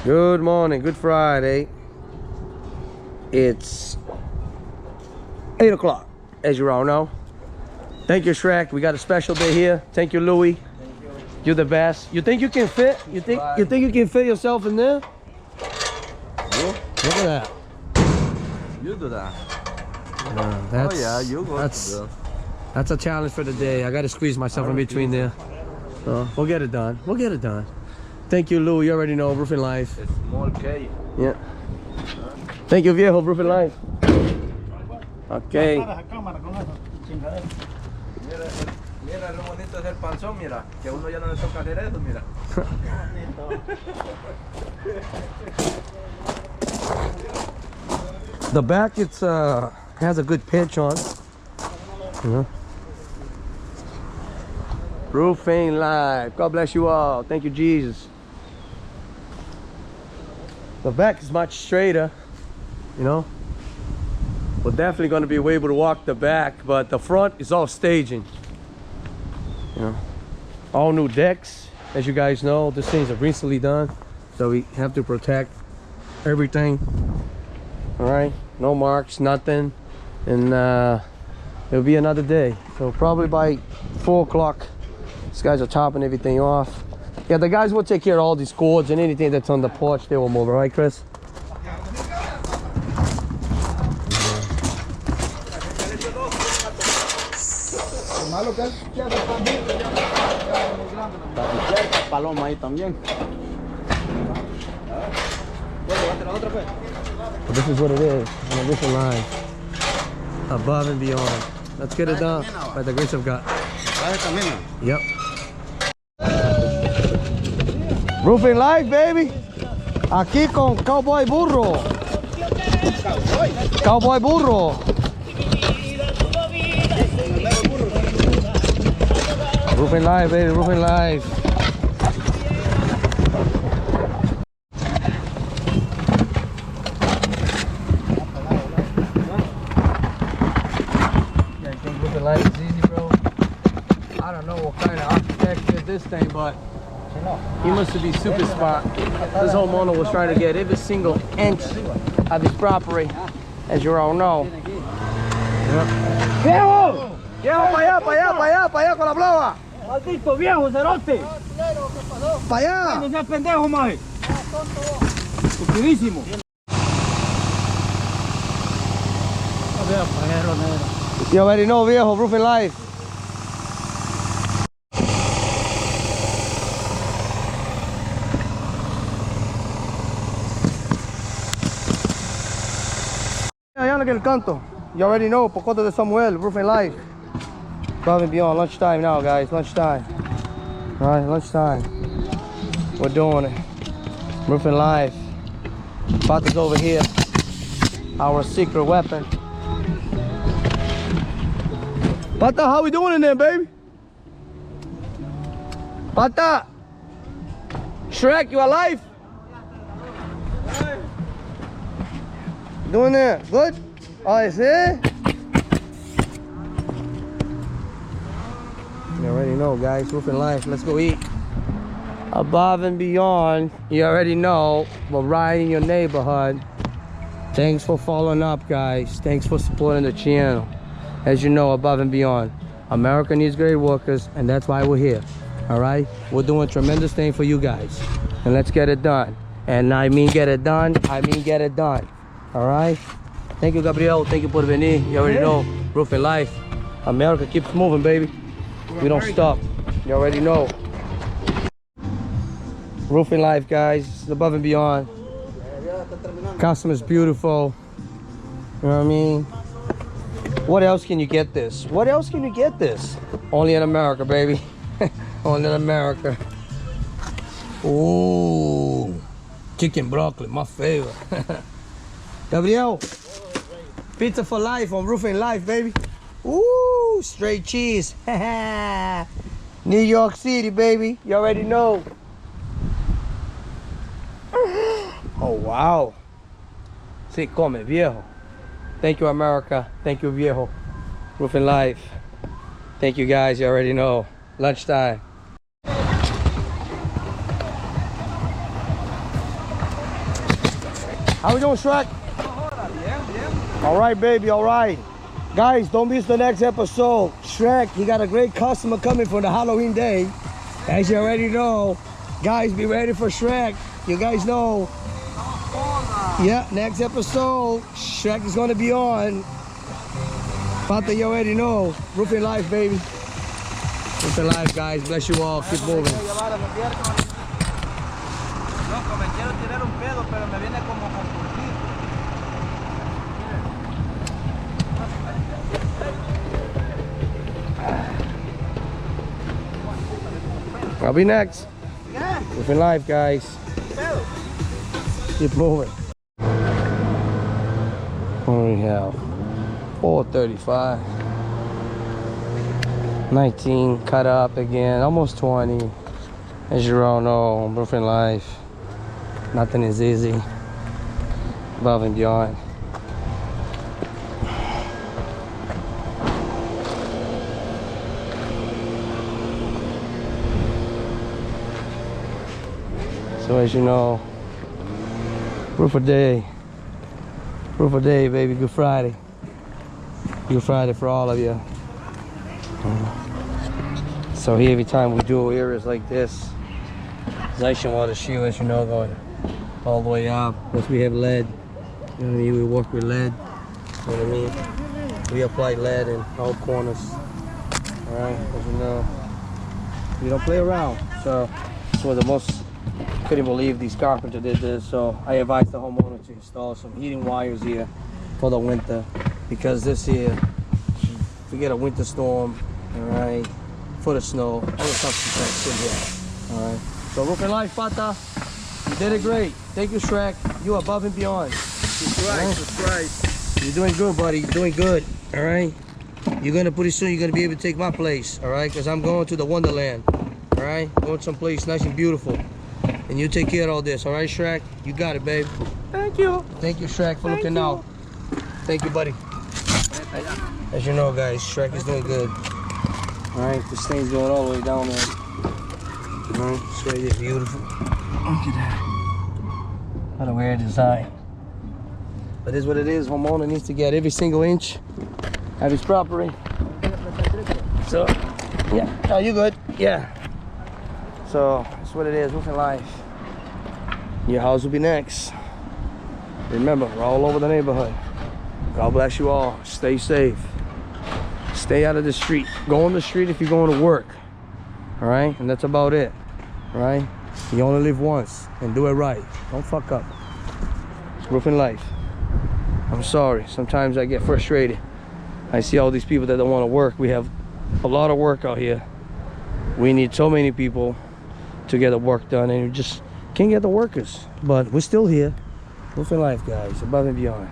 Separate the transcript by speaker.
Speaker 1: Good morning, good Friday. It's 8 o'clock, as you all know. Thank you, Shrek. We got a special day here. Thank you, Louis.
Speaker 2: Thank you.
Speaker 1: You're the best. You think you can fit? You think you can fit yourself in there?
Speaker 2: You?
Speaker 1: Look at that.
Speaker 2: You do that.
Speaker 1: That's,
Speaker 2: oh yeah, you go.
Speaker 1: That's a challenge for the day. I got to squeeze myself in between there. So we'll get it done. We'll get it done. Thank you, Louis. You already know Roofing Life.
Speaker 2: It's small cave.
Speaker 1: Yeah. Thank you, viejo. Roofing Life. Okay.
Speaker 2: Mira, mira lo bonito es el panzón, mira. Que a uno ya no le toca hacer eso, mira.
Speaker 1: The back, it's has a good pitch on. Roofing Life. God bless you all. Thank you, Jesus. The back is much straighter, you know. We're definitely going to be able to walk the back, but the front is all staging. You know, all new decks, as you guys know. These things are recently done, so we have to protect everything. All right, no marks, nothing, and it'll be another day. So probably by 4 o'clock, these guys are topping everything off. Yeah, the guys will take care of all these cords and anything that's on the porch. They will move, right, Chris?
Speaker 2: Paloma ahí también.
Speaker 1: This is what it is, on a different line. Above and beyond. Let's get it done by the grace of God. Yep. Roofing Life, baby. Aquí con Cowboy Burro. Cowboy Burro. Roofing Life, baby. Roofing Life. Roofing Life is easy, bro. I don't know what kind of architect did this thing, but he must be super smart. This homeowner was trying to get every single inch of his property, as you all know. ¡Viejo! ¡Viejo, para allá, para allá, para allá, para allá con la blowa!
Speaker 3: ¡Maldito viejo, cerote!
Speaker 1: ¡Para allá!
Speaker 3: ¡No seas pendejo, maje! ¡Estupidísimo!
Speaker 1: You already know, viejo, Roofing Life. Allá en el canto. You already know, Pocoto de Samuel, Roofing Life. Above and beyond, lunchtime now, guys, lunchtime. All right, lunchtime. We're doing it. Roofing Life. Pata's over here. Our secret weapon. Pata, how we doing in there, baby? Pata! Shrek, you alive? Doing there, good? I see. You already know, guys, Roofing Life. Let's go eat. Above and beyond, you already know, we're right in your neighborhood. Thanks for following up, guys. Thanks for supporting the channel. As you know, above and beyond, America needs great workers, and that's why we're here. All right, we're doing a tremendous thing for you guys, and let's get it done. And I mean get it done, I mean get it done. All right, thank you, Gabriel. Thank you por venir. You already know, Roofing Life. America keeps moving, baby. We don't stop. You already know. Roofing Life, guys, above and beyond. Customer's beautiful. You know what I mean? What else can you get this? What else can you get this? Only in America, baby. Only in America. Ooh, chicken broccoli, my favorite. Gabriel, pizza for life on Roofing Life, baby. Ooh, straight cheese. New York City, baby. You already know. Oh, wow. Sí, come, viejo. Thank you, America. Thank you, viejo. Roofing Life. Thank you, guys. You already know. Lunchtime. How we doing, Shrek? All right, baby, all right. Guys, don't miss the next episode. Shrek, he got a great customer coming for the Halloween day. As you already know, guys, be ready for Shrek. You guys know. Yeah, next episode, Shrek is gonna be on. Pata, you already know. Roofing life, baby. Roofing life, guys. Bless you all. Keep moving.
Speaker 2: Loco, me quiero tirar un pedo, pero me viene como compulsivo.
Speaker 1: I'll be next.
Speaker 2: Yeah.
Speaker 1: Roofing life, guys. Keep moving. What do we have? 435. 19 cut up again, almost 20. As you all know, roofing life. Nothing is easy. Above and beyond. So as you know, roof a day, baby. Good Friday. Good Friday for all of you. So here, every time we do areas like this, there's ice and water shield, as you know, going all the way up. Plus we have lead. You know what I mean? We work with lead. You know what I mean? We apply lead in all corners. All right, as you know, we don't play around. So this was the most. Couldn't believe these carpenters did this, so I advised the homeowner to install some heating wires here for the winter, because this here, if we get a winter storm, all right, for the snow, all the stuff is here. All right, so roofing life, Pata, you did it great. Thank you, Shrek. You above and beyond.
Speaker 2: Subscribe.
Speaker 1: You're doing good, buddy. You're doing good. All right, you're gonna pretty soon. You're gonna be able to take my place. All right, because I'm going to the Wonderland. All right, going someplace nice and beautiful. And you take care of all this, all right, Shrek? You got it, babe.
Speaker 3: Thank you.
Speaker 1: Thank you, Shrek, for looking out. Thank you, buddy. As you know, guys, Shrek is doing good. All right, this thing's going all the way down there. All right, this right is beautiful. Look at that. What a weird design. But it is what it is. Homeowner needs to get every single inch of his property. So, yeah. Oh, you good? Yeah. So that's what it is, roofing life. Your house will be next. Remember, we're all over the neighborhood. God bless you all. Stay safe. Stay out of the street. Go on the street if you're going to work. All right, and that's about it. All right, you only live once, and do it right. Don't fuck up. It's roofing life. I'm sorry. Sometimes I get frustrated. I see all these people that don't want to work. We have a lot of work out here. We need so many people to get the work done, and you just can't get the workers. But we're still here. Roofing life, guys, above and beyond.